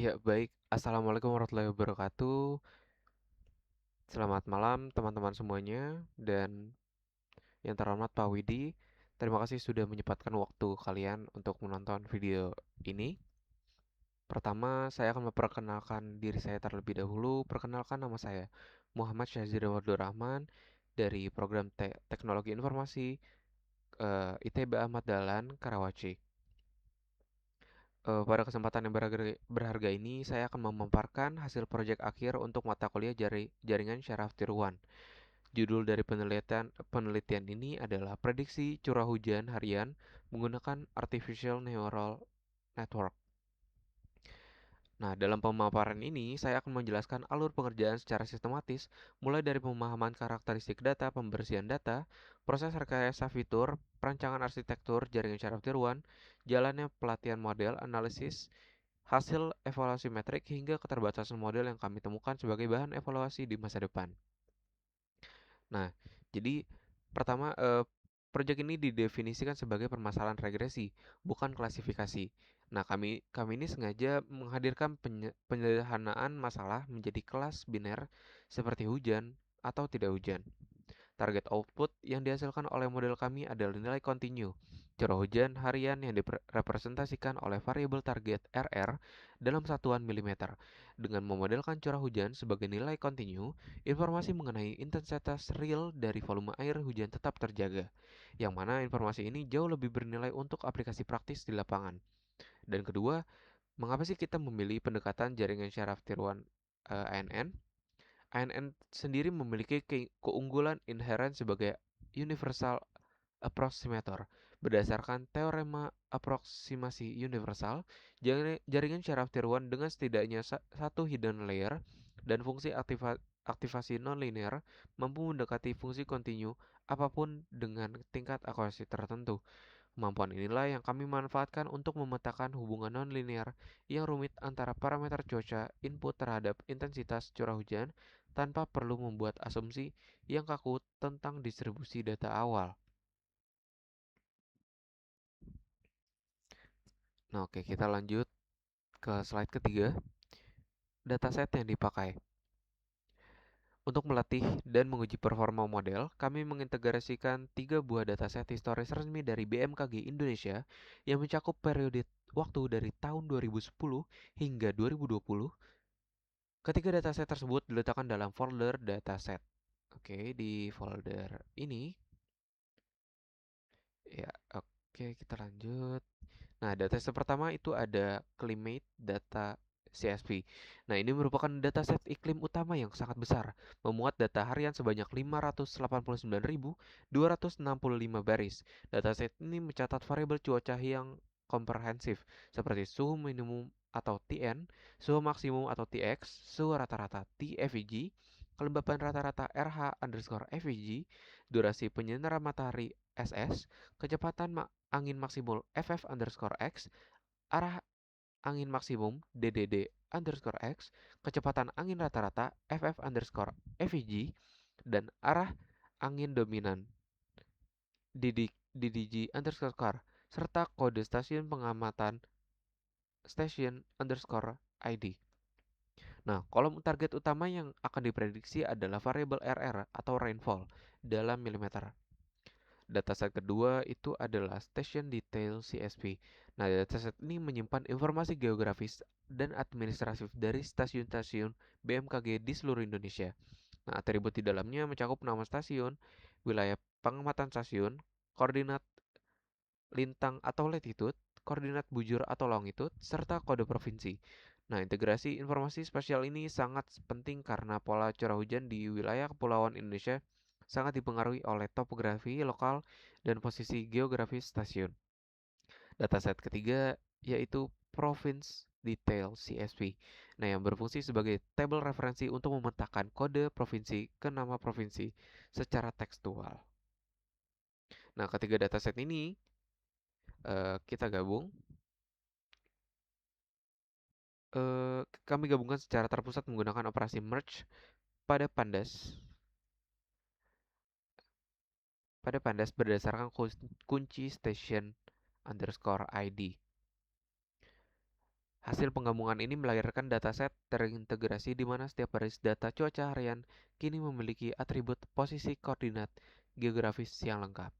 Ya, baik. Assalamualaikum warahmatullahi wabarakatuh. Selamat malam, teman-teman semuanya. Dan yang terhormat Pak Widi, terima kasih sudah menyempatkan waktu kalian untuk menonton video ini. Pertama, saya akan memperkenalkan diri saya terlebih dahulu. Perkenalkan nama saya Muhammad Syazir Abdul Rahman dari program Teknologi Informasi ITB Ahmad Dahlan, Karawaci. Pada kesempatan yang berharga ini, saya akan memaparkan hasil proyek akhir untuk mata kuliah jaringan syaraf tiruan. Judul dari penelitian ini adalah prediksi curah hujan harian menggunakan Artificial Neural Network. Nah, dalam pemaparan ini, saya akan menjelaskan alur pengerjaan secara sistematis, mulai dari pemahaman karakteristik data, pembersihan data, proses rekayasa fitur, perancangan arsitektur jaringan syaraf tiruan, jalannya pelatihan model, analisis, hasil evaluasi metrik, hingga keterbatasan model yang kami temukan sebagai bahan evaluasi di masa depan. Nah, jadi pertama, proyek ini didefinisikan sebagai permasalahan regresi, bukan klasifikasi. Nah, kami kami ini sengaja menghadirkan penyederhanaan masalah menjadi kelas biner seperti hujan atau tidak hujan. Target output yang dihasilkan oleh model kami adalah nilai kontinu, curah hujan harian yang direpresentasikan oleh variabel target RR dalam satuan milimeter. Dengan memodelkan curah hujan sebagai nilai kontinu, informasi mengenai intensitas real dari volume air hujan tetap terjaga, yang mana informasi ini jauh lebih bernilai untuk aplikasi praktis di lapangan. Dan kedua, mengapa sih kita memilih pendekatan jaringan syaraf tiruan ANN? ANN sendiri memiliki keunggulan inheren sebagai universal approximator. Berdasarkan teorema aproksimasi universal, jaringan syaraf tiruan dengan setidaknya satu hidden layer dan fungsi aktivasi nonlinear mampu mendekati fungsi kontinu apapun dengan tingkat akurasi tertentu. Kemampuan inilah yang kami manfaatkan untuk memetakan hubungan nonlinear yang rumit antara parameter cuaca input terhadap intensitas curah hujan tanpa perlu membuat asumsi yang kaku tentang distribusi data awal. Nah, oke, kita lanjut ke slide ketiga, dataset yang dipakai. Untuk melatih dan menguji performa model, kami mengintegrasikan 3 buah dataset historis resmi dari BMKG Indonesia yang mencakup periode waktu dari tahun 2010 hingga 2020. Ketiga dataset tersebut diletakkan dalam folder dataset. Oke, di folder ini, ya, oke, kita lanjut. Nah, dataset pertama itu ada Climate Data CSV. Nah, ini merupakan dataset iklim utama yang sangat besar, memuat data harian sebanyak 589.265 baris. Dataset ini mencatat variabel cuaca yang komprehensif, seperti suhu minimum atau TN, suhu maksimum atau TX, suhu rata-rata TFEG, kelembapan rata-rata RH underscore FEG, durasi penyinaran matahari SS, kecepatan angin maksimum FF underscore X, arah angin maksimum DDD underscore X, kecepatan angin rata-rata FF underscore FEG, dan arah angin dominan DDG underscore car, serta kode stasiun pengamatan station underscore ID. Nah, kolom target utama yang akan diprediksi adalah variabel RR atau rainfall dalam milimeter. Dataset kedua itu adalah Station Detail CSV. Nah, dataset ini menyimpan informasi geografis dan administratif dari stasiun-stasiun BMKG di seluruh Indonesia. Nah, atribut di dalamnya mencakup nama stasiun, wilayah pengamatan stasiun, koordinat lintang atau latitude, koordinat bujur atau longitude, serta kode provinsi. Nah, integrasi informasi spasial ini sangat penting karena pola curah hujan di wilayah kepulauan Indonesia sangat dipengaruhi oleh topografi lokal dan posisi geografis stasiun. Dataset ketiga yaitu Province Detail CSV. Nah, yang berfungsi sebagai tabel referensi untuk memetakan kode provinsi ke nama provinsi secara tekstual. Nah, ketiga dataset ini kita gabung. Kami gabungkan secara terpusat menggunakan operasi merge pada pandas berdasarkan kunci station underscore ID. Hasil penggabungan ini melahirkan dataset terintegrasi di mana setiap baris data cuaca harian kini memiliki atribut posisi koordinat geografis yang lengkap.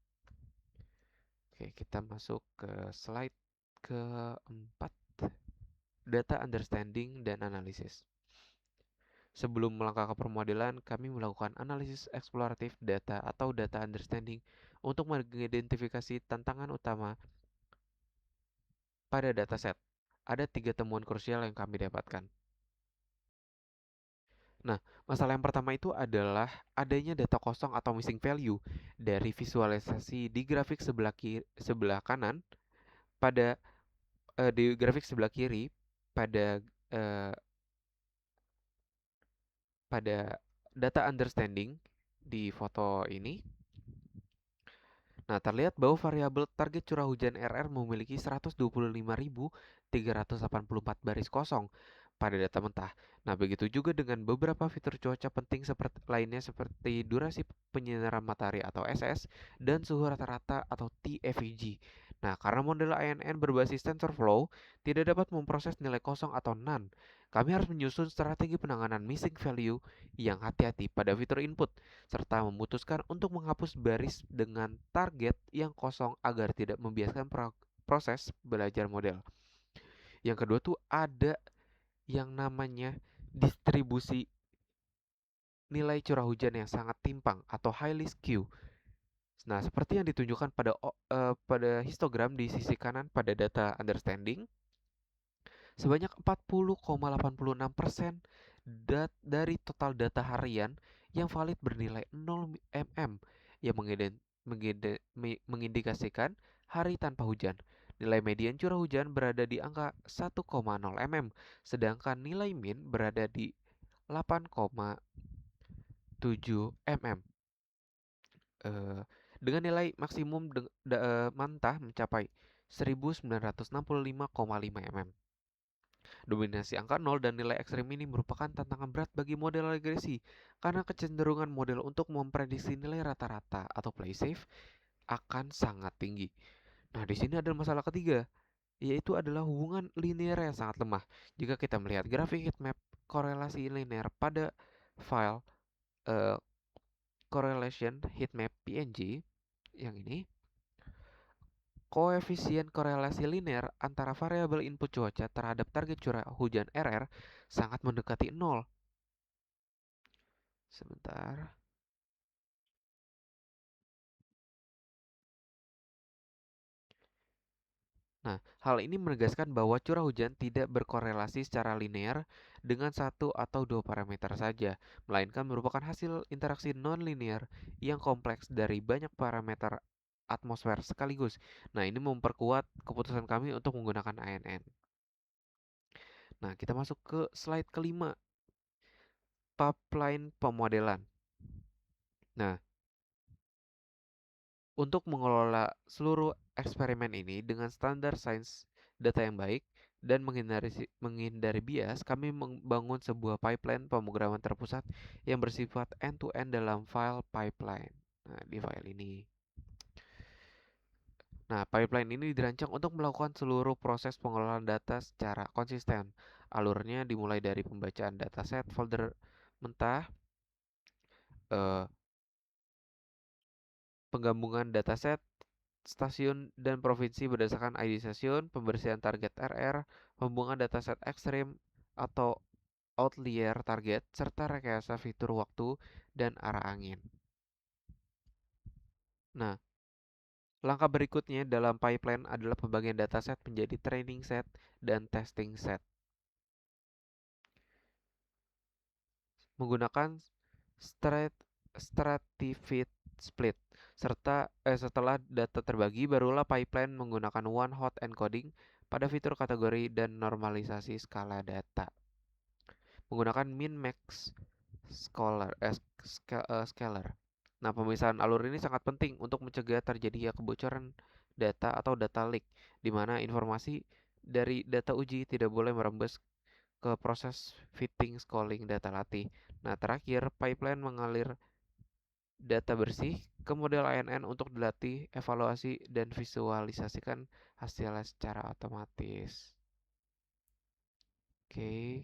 Oke, kita masuk ke slide keempat, data understanding dan analisis. Sebelum melangkah ke permodelan, kami melakukan analisis eksploratif data atau data understanding untuk mengidentifikasi tantangan utama pada dataset. Ada 3 temuan krusial yang kami dapatkan. Nah, masalah yang pertama itu adalah adanya data kosong atau missing value dari visualisasi di grafik sebelah kanan pada di grafik sebelah kiri pada eh, pada data understanding di foto ini. Nah, terlihat bahwa variabel target curah hujan RR memiliki 125.384 baris kosong pada data mentah. Nah, begitu juga dengan beberapa fitur cuaca penting seperti durasi penyinaran matahari atau SS dan suhu rata-rata atau TFVG. Nah, karena model ANN berbasis TensorFlow tidak dapat memproses nilai kosong atau none, kami harus menyusun strategi penanganan missing value yang hati-hati pada fitur input serta memutuskan untuk menghapus baris dengan target yang kosong agar tidak membiaskan proses belajar model. Yang kedua tuh ada yang namanya distribusi nilai curah hujan yang sangat timpang atau highly skew. Nah, seperti yang ditunjukkan pada histogram di sisi kanan pada data understanding, sebanyak 40,86% dari total data harian yang valid bernilai 0 mm yang mengindikasikan hari tanpa hujan. Nilai median curah hujan berada di angka 1,0 mm, sedangkan nilai min berada di 8,7 mm. Dengan nilai maksimum mantah mencapai 1965,5 mm. Dominasi angka 0 dan nilai ekstrim ini merupakan tantangan berat bagi model regresi karena kecenderungan model untuk memprediksi nilai rata-rata atau play safe akan sangat tinggi. Nah, di sini ada masalah ketiga, yaitu adalah hubungan linear yang sangat lemah. Jika kita melihat grafik heatmap korelasi linear pada file uh, correlation heatmap PNG yang ini, koefisien korelasi linear antara variabel input cuaca terhadap target curah hujan RR sangat mendekati 0. Sebentar. Nah, hal ini menegaskan bahwa curah hujan tidak berkorelasi secara linear dengan satu atau dua parameter saja, melainkan merupakan hasil interaksi non-linear yang kompleks dari banyak parameter atmosfer sekaligus. Nah, ini memperkuat keputusan kami untuk menggunakan ANN. Nah, kita masuk ke slide kelima, pipeline pemodelan. Nah, untuk mengelola seluruh eksperimen ini dengan standar sains data yang baik dan menghindari bias, kami membangun sebuah pipeline pemrograman terpusat yang bersifat end-to-end dalam file pipeline. Nah, di file ini. Nah, pipeline ini dirancang untuk melakukan seluruh proses pengelolaan data secara konsisten. Alurnya dimulai dari pembacaan dataset folder mentah, eh, penggabungan dataset stasiun dan provinsi berdasarkan ID stasiun, pembersihan target RR, pembuangan dataset ekstrim atau outlier target, serta rekayasa fitur waktu dan arah angin. Nah, langkah berikutnya dalam pipeline adalah pembagian dataset menjadi training set dan testing set. Menggunakan stratified split. Setelah data terbagi, barulah pipeline menggunakan one hot encoding pada fitur kategori dan normalisasi skala data. Menggunakan min max scalar. Nah, pemisahan alur ini sangat penting untuk mencegah terjadinya kebocoran data atau data leak, di mana informasi dari data uji tidak boleh merembes ke proses fitting calling data latih. Nah, terakhir, pipeline mengalir data bersih ke model ANN untuk dilatih, evaluasi, dan visualisasikan hasilnya secara otomatis. Oke,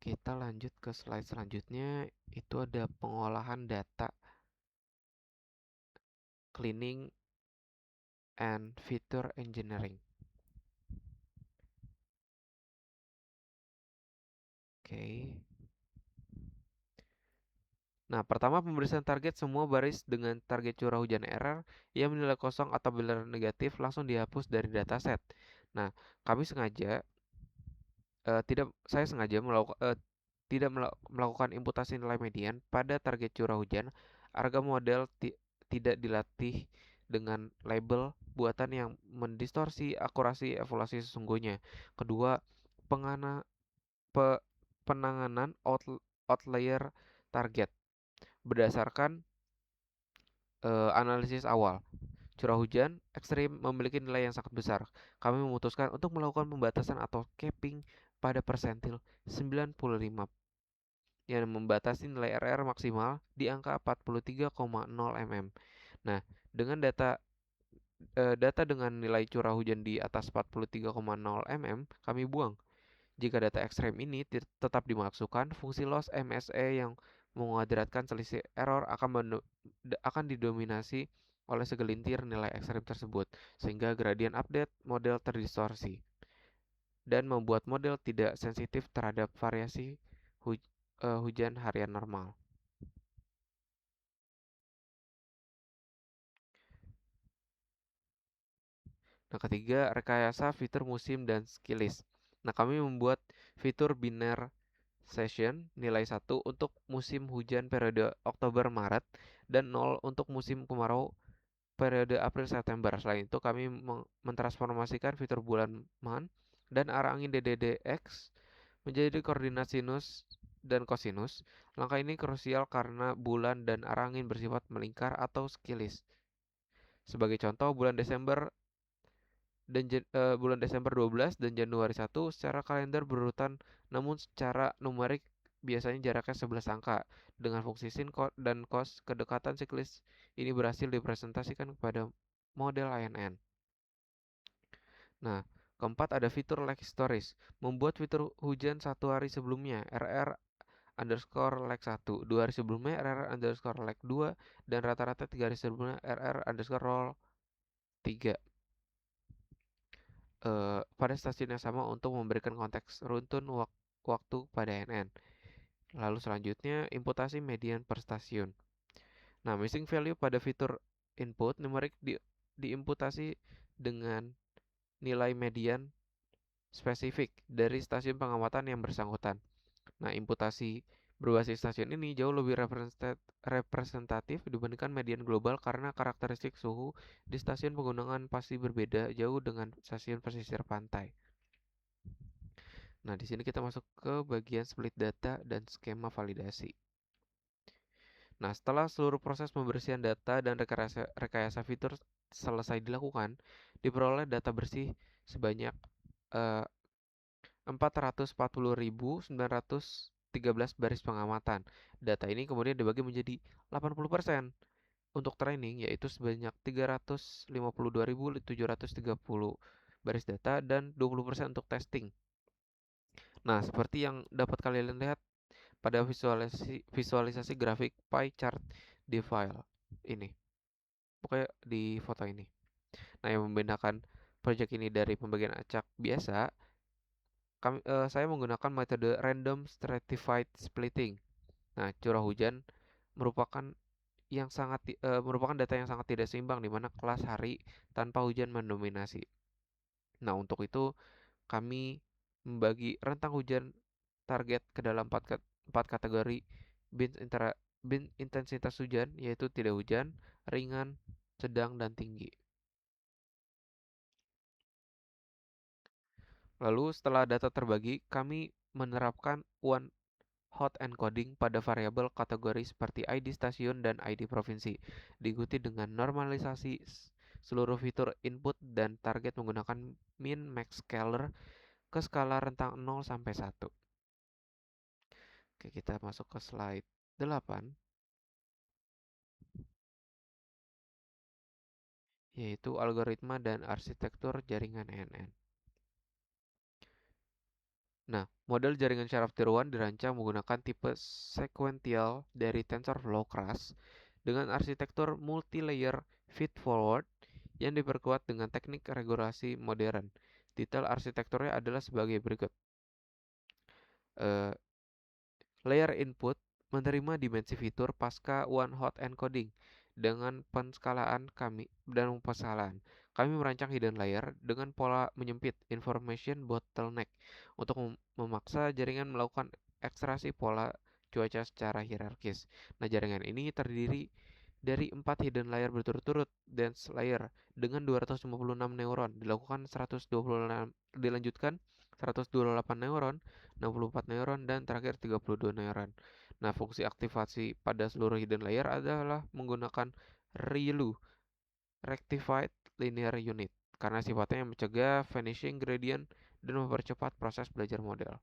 kita lanjut ke slide selanjutnya. Itu ada pengolahan data, cleaning, and feature engineering. Oke. Nah, pertama pemeriksaan target semua baris dengan target curah hujan error yang menilai kosong atau benar negatif langsung dihapus dari dataset. Nah, kami sengaja saya sengaja tidak melakukan imputasi nilai median pada target curah hujan agar model tidak dilatih dengan label buatan yang mendistorsi akurasi evaluasi sesungguhnya. Kedua, pengana, pe- penanganan outlier target berdasarkan analisis awal. Curah hujan ekstrim memiliki nilai yang sangat besar. Kami memutuskan untuk melakukan pembatasan atau capping pada persentil 95 yang membatasi nilai RR maksimal di angka 43,0 mm. Nah, dengan data dengan nilai curah hujan di atas 43,0 mm kami buang. Jika data ekstrem ini tetap dimasukkan, fungsi loss MSE yang menguadratkan selisih error akan didominasi oleh segelintir nilai ekstrem tersebut, sehingga gradien update model terdistorsi dan membuat model tidak sensitif terhadap variasi hujan harian normal. Nah, ketiga, rekayasa fitur musim dan skills. Nah, kami membuat fitur biner session nilai 1 untuk musim hujan periode Oktober-Maret dan 0 untuk musim kemarau periode April-September. Selain itu, kami mentransformasikan fitur bulan man dan arah angin DDDX menjadi koordinat sinus dan kosinus. Langkah ini krusial karena bulan dan arah angin bersifat melingkar atau skills. Sebagai contoh, bulan Desember 12 dan Januari 1 secara kalender berurutan, namun secara numerik biasanya jaraknya 11 angka. Dengan fungsi sin dan cos, kedekatan siklis ini berhasil dipresentasikan kepada model INN. Nah, keempat ada fitur lag stories. Membuat fitur hujan satu hari sebelumnya, RR underscore lag 1, 2 hari sebelumnya RR underscore lag 2, dan rata-rata 3 hari sebelumnya RR underscore roll 3. Pada stasiun yang sama untuk memberikan konteks runtun waktu pada NN. Lalu selanjutnya, imputasi median per stasiun. Nah, missing value pada fitur input numerik diimputasi dengan nilai median spesifik dari stasiun pengamatan yang bersangkutan. Nah, imputasi berbasis stasiun ini jauh lebih representatif dibandingkan median global karena karakteristik suhu di stasiun penggunaan pasti berbeda jauh dengan stasiun pesisir pantai. Nah, di sini kita masuk ke bagian split data dan skema validasi. Nah, setelah seluruh proses pembersihan data dan rekayasa fitur selesai dilakukan, diperoleh data bersih sebanyak 440.913 baris pengamatan. Data ini kemudian dibagi menjadi 80% untuk training, yaitu sebanyak 352.730 baris data, dan 20% untuk testing. Nah, seperti yang dapat kalian lihat pada visualisasi grafik pie chart di file ini, pokoknya di foto ini. Nah, yang membedakan project ini dari pembagian acak biasa, saya menggunakan metode random stratified splitting. Nah, curah hujan merupakan merupakan data yang sangat tidak seimbang di mana kelas hari tanpa hujan mendominasi. Nah, untuk itu kami membagi rentang hujan target ke dalam empat kategori bin intensitas hujan, yaitu tidak hujan, ringan, sedang, dan tinggi. Lalu setelah data terbagi, kami menerapkan one hot encoding pada variabel kategori seperti ID stasiun dan ID provinsi, diikuti dengan normalisasi seluruh fitur input dan target menggunakan min max scalar ke skala rentang 0 sampai 1. Oke, kita masuk ke slide 8, yaitu algoritma dan arsitektur jaringan NN. Nah, model jaringan syaraf tiruan dirancang menggunakan tipe sequential dari TensorFlow keras dengan arsitektur multi-layer feed-forward yang diperkuat dengan teknik regulasi modern. Detail arsitekturnya adalah sebagai berikut. Eh, Layer input menerima dimensi fitur pasca one-hot encoding dengan penskalaan kami dan penskalaan. Kami merancang hidden layer dengan pola menyempit information bottleneck untuk memaksa jaringan melakukan ekstraksi pola cuaca secara hierarkis. Nah, jaringan ini terdiri dari 4 hidden layer berturut-turut, dense layer dengan 256 neuron, dilanjutkan 128 neuron, 64 neuron, dan terakhir 32 neuron. Nah, fungsi aktivasi pada seluruh hidden layer adalah menggunakan ReLU, Rectified Linear Unit, karena sifatnya mencegah vanishing gradient dan mempercepat proses belajar model.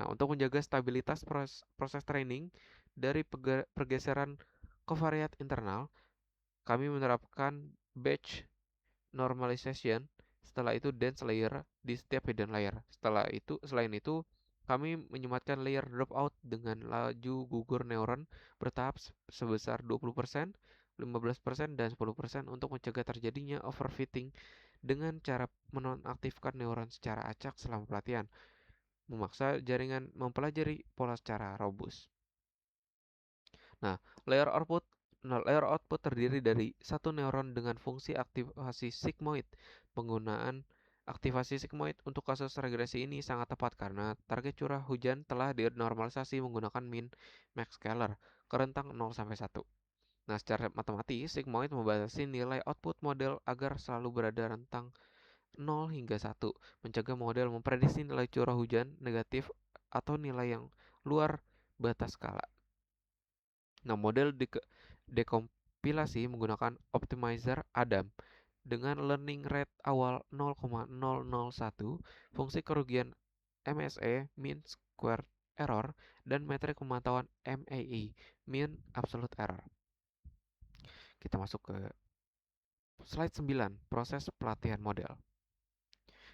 Nah, untuk menjaga stabilitas proses training dari pergeseran covariat internal, kami menerapkan batch normalization, setelah itu dense layer di setiap hidden layer. Selain itu, kami menyematkan layer dropout dengan laju gugur neuron bertahap sebesar 20%, 15%, dan 10% untuk mencegah terjadinya overfitting dengan cara menonaktifkan neuron secara acak selama pelatihan, memaksa jaringan mempelajari pola secara robust. Nah, layer output layer output terdiri dari satu neuron dengan fungsi aktivasi sigmoid. Penggunaan aktivasi sigmoid untuk kasus regresi ini sangat tepat karena target curah hujan telah dinormalisasi menggunakan min max scalar ke rentang 0 sampai 1. Nah, secara matematis, sigmoid membatasi nilai output model agar selalu berada rentang 0 hingga 1, mencegah model memprediksi nilai curah hujan negatif atau nilai yang luar batas skala. Nah, model dekompilasi menggunakan optimizer Adam dengan learning rate awal 0,001, fungsi kerugian MSE mean square error, dan metrik pemantauan MAE mean absolute error. Kita masuk ke slide 9, proses pelatihan model.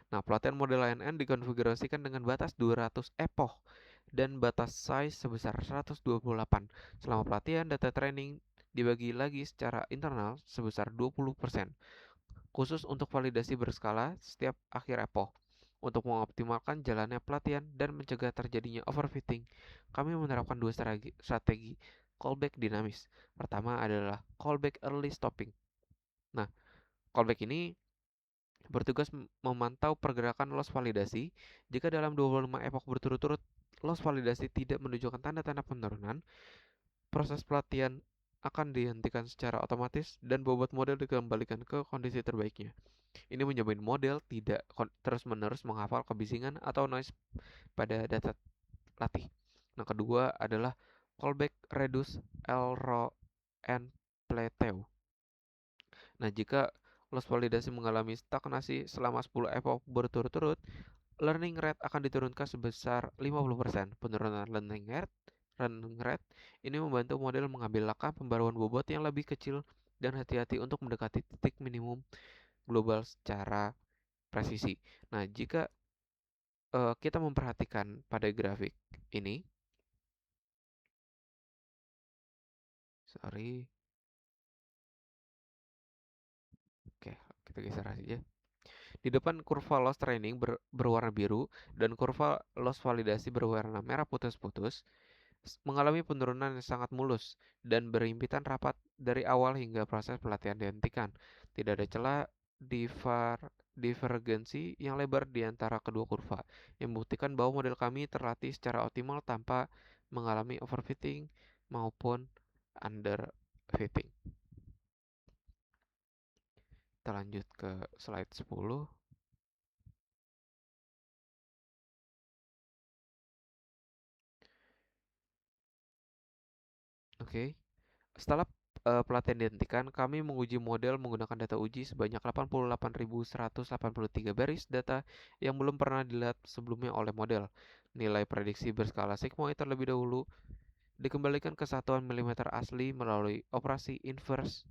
Nah, pelatihan model ANN dikonfigurasikan dengan batas 200 epoch dan batas size sebesar 128. Selama pelatihan, data training dibagi lagi secara internal sebesar 20%, khusus untuk validasi berskala setiap akhir epoch. Untuk mengoptimalkan jalannya pelatihan dan mencegah terjadinya overfitting, kami menerapkan dua strategi callback dinamis. Pertama adalah callback early stopping. Nah, callback ini bertugas memantau pergerakan loss validasi. Jika dalam 25 epoch berturut-turut loss validasi tidak menunjukkan tanda-tanda penurunan, proses pelatihan akan dihentikan secara otomatis dan bobot model dikembalikan ke kondisi terbaiknya. Ini menjamin model tidak terus-menerus menghafal kebisingan atau noise pada data latih. Nah, kedua adalah callback reduce elro and plateau. Nah, jika loss validasi mengalami stagnasi selama 10 epoch berturut-turut, learning rate akan diturunkan sebesar 50%. Penurunan learning rate ini membantu model mengambil langkah pembaruan bobot yang lebih kecil dan hati-hati untuk mendekati titik minimum global secara presisi. Nah, jika kita memperhatikan pada grafik ini, sorry, oke, kita geser aja. Di depan kurva loss training berwarna biru dan kurva loss validasi berwarna merah putus-putus mengalami penurunan yang sangat mulus dan berhimpitan rapat dari awal hingga proses pelatihan dihentikan. Tidak ada celah divergensi yang lebar di antara kedua kurva, yang membuktikan bahwa model kami terlatih secara optimal tanpa mengalami overfitting maupun underfitting. Kita lanjut ke slide 10. Oke. Setelah pelatihan dihentikan, kami menguji model menggunakan data uji sebanyak 88.183 baris data yang belum pernah dilihat sebelumnya oleh model. Nilai prediksi berskala sigmoid terlebih dahulu dikembalikan ke satuan milimeter asli melalui operasi inverse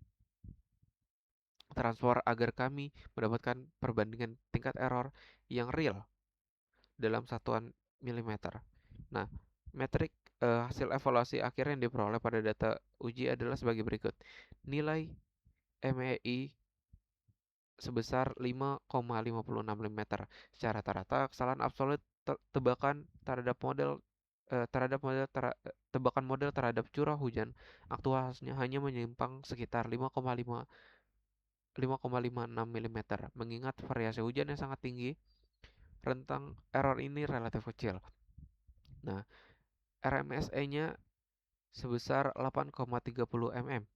transfer agar kami mendapatkan perbandingan tingkat error yang real dalam satuan mm. Nah, metrik hasil evaluasi akhir yang diperoleh pada data uji adalah sebagai berikut. Nilai MEI sebesar 5,56 mm. Secara rata-rata, kesalahan absolut tebakan terhadap tebakan model terhadap curah hujan aktualnya hanya menyimpang sekitar 5,56 mm. Mengingat variasi hujan yang sangat tinggi, rentang error ini relatif kecil. Nah, RMSE-nya sebesar 8,30 mm.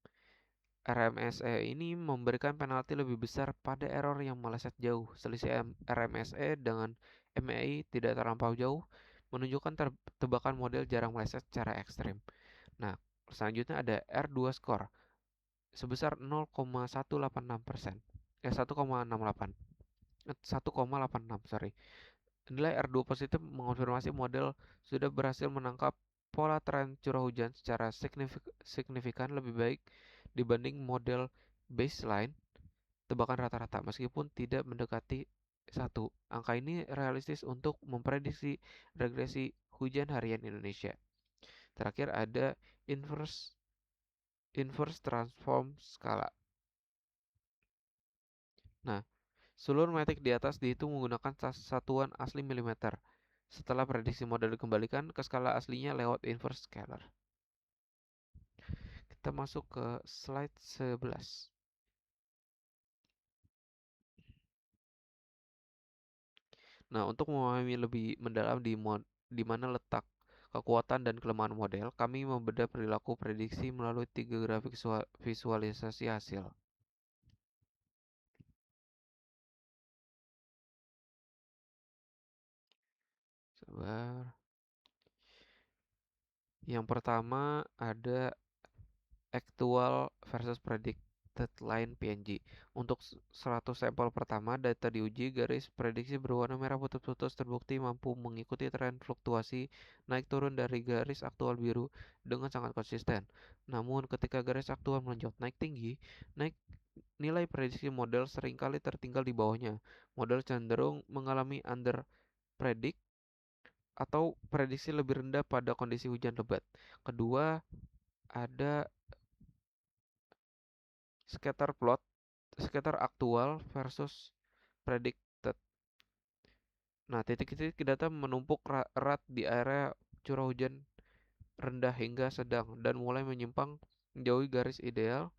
RMSE ini memberikan penalti lebih besar pada error yang meleset jauh. Selisih RMSE dengan MEI tidak terlampau jauh, menunjukkan tebakan model jarang meleset secara ekstrim. Nah, selanjutnya ada R2 score sebesar 0,186%. 1,86, sorry. Nilai R2 positif mengonfirmasi model sudah berhasil menangkap pola tren curah hujan secara signifikan lebih baik dibanding model baseline tebakan rata-rata meskipun tidak mendekati 1. Angka ini realistis untuk memprediksi regresi hujan harian Indonesia. Terakhir ada inverse transform skala. Nah, seluruh metrik di atas dihitung menggunakan satuan asli milimeter. Setelah prediksi model dikembalikan ke skala aslinya lewat inverse scalar. Kita masuk ke slide 11. Nah, untuk memahami lebih mendalam di mana letak kekuatan dan kelemahan model, kami membedah perilaku prediksi melalui 3 grafik visualisasi hasil. Sabar. Yang pertama ada actual versus predicted line PNG. Untuk 100 sampel pertama, data diuji, garis prediksi berwarna merah putus-putus terbukti mampu mengikuti tren fluktuasi naik turun dari garis aktual biru dengan sangat konsisten. Namun, ketika garis aktual melonjak naik tinggi, nilai prediksi model seringkali tertinggal di bawahnya. Model cenderung mengalami under predict atau prediksi lebih rendah pada kondisi hujan lebat. Kedua, ada scatter plot, scatter aktual versus predicted. Nah, titik-titik data menumpuk erat di area curah hujan rendah hingga sedang dan mulai menyimpang menjauhi garis ideal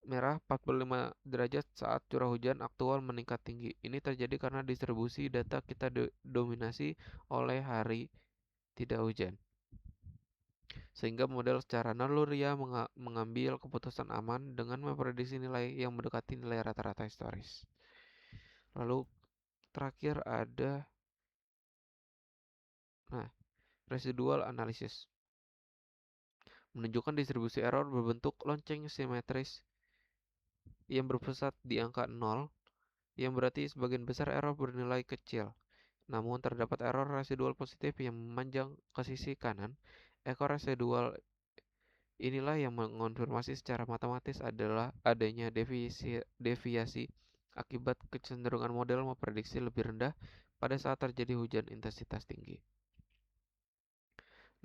merah 45 derajat saat curah hujan aktual meningkat tinggi. Ini terjadi karena distribusi data kita dominasi oleh hari tidak hujan. Sehingga model secara naluriah mengambil keputusan aman dengan memprediksi nilai yang mendekati nilai rata-rata historis. Lalu terakhir ada residual analysis. Menunjukkan distribusi error berbentuk lonceng simetris yang berpusat di angka 0, yang berarti sebagian besar error bernilai kecil. Namun terdapat error residual positif yang memanjang ke sisi kanan. Ekor residual inilah yang mengonfirmasi secara matematis adalah adanya deviasi akibat kecenderungan model memprediksi lebih rendah pada saat terjadi hujan intensitas tinggi.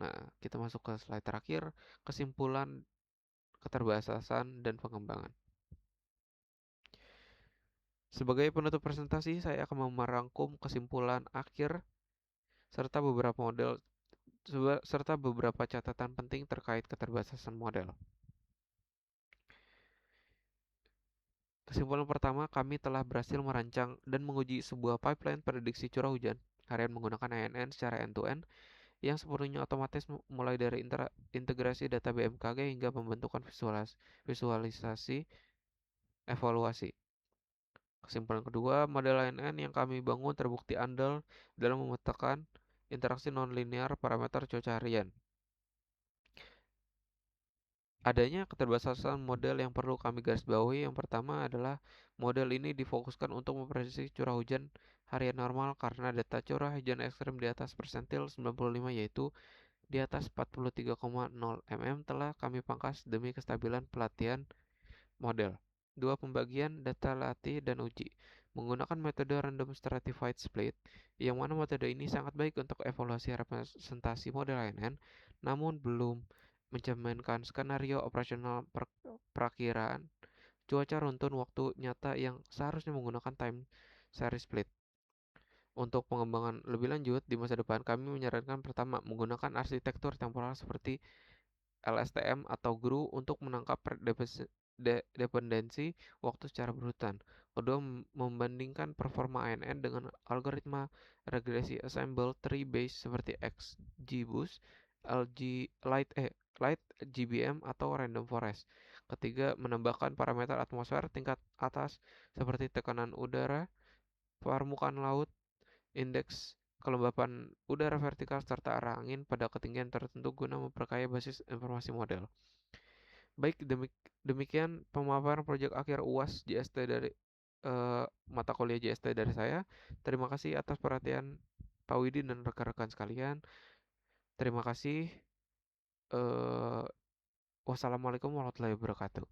Nah, kita masuk ke slide terakhir, kesimpulan, keterbatasan, dan pengembangan. Sebagai penutup presentasi, saya akan merangkum kesimpulan akhir serta beberapa catatan penting terkait keterbatasan model. Kesimpulan pertama, kami telah berhasil merancang dan menguji sebuah pipeline prediksi curah hujan harian menggunakan ANN secara end-to-end yang sepenuhnya otomatis mulai dari integrasi data BMKG hingga pembentukan visualisasi evaluasi. Kesimpulan kedua, model ANN yang kami bangun terbukti andal dalam memetakan interaksi nonlinear parameter cuaca harian. Adanya keterbatasan model yang perlu kami garisbawahi. Yang pertama adalah model ini difokuskan untuk memprediksi curah hujan harian normal karena data curah hujan ekstrim di atas persentil 95 yaitu di atas 43,0 mm telah kami pangkas demi kestabilan pelatihan model. 2. Pembagian data latih dan uji. menggunakan metode random stratified split, yang mana metode ini sangat baik untuk evaluasi representasi model ANN, namun belum mencerminkan skenario operasional perakiraan cuaca runtun waktu nyata yang seharusnya menggunakan time series split. Untuk pengembangan lebih lanjut di masa depan, kami menyarankan pertama menggunakan arsitektur temporal seperti LSTM atau GRU untuk menangkap dependensi waktu secara berurutan. Kedua, membandingkan performa ANN dengan algoritma regresi ensemble tree based seperti XGBoost, Light GBM atau Random Forest. Ketiga, menambahkan parameter atmosfer tingkat atas seperti tekanan udara, permukaan laut, indeks kelembapan udara vertikal serta arah angin pada ketinggian tertentu guna memperkaya basis informasi model. Baik, demikian pemaparan proyek akhir UAS JST dari mata kuliah JST dari saya. Terima kasih atas perhatian Pak Widi dan rekan-rekan sekalian. Terima kasih. Wassalamualaikum warahmatullahi wabarakatuh.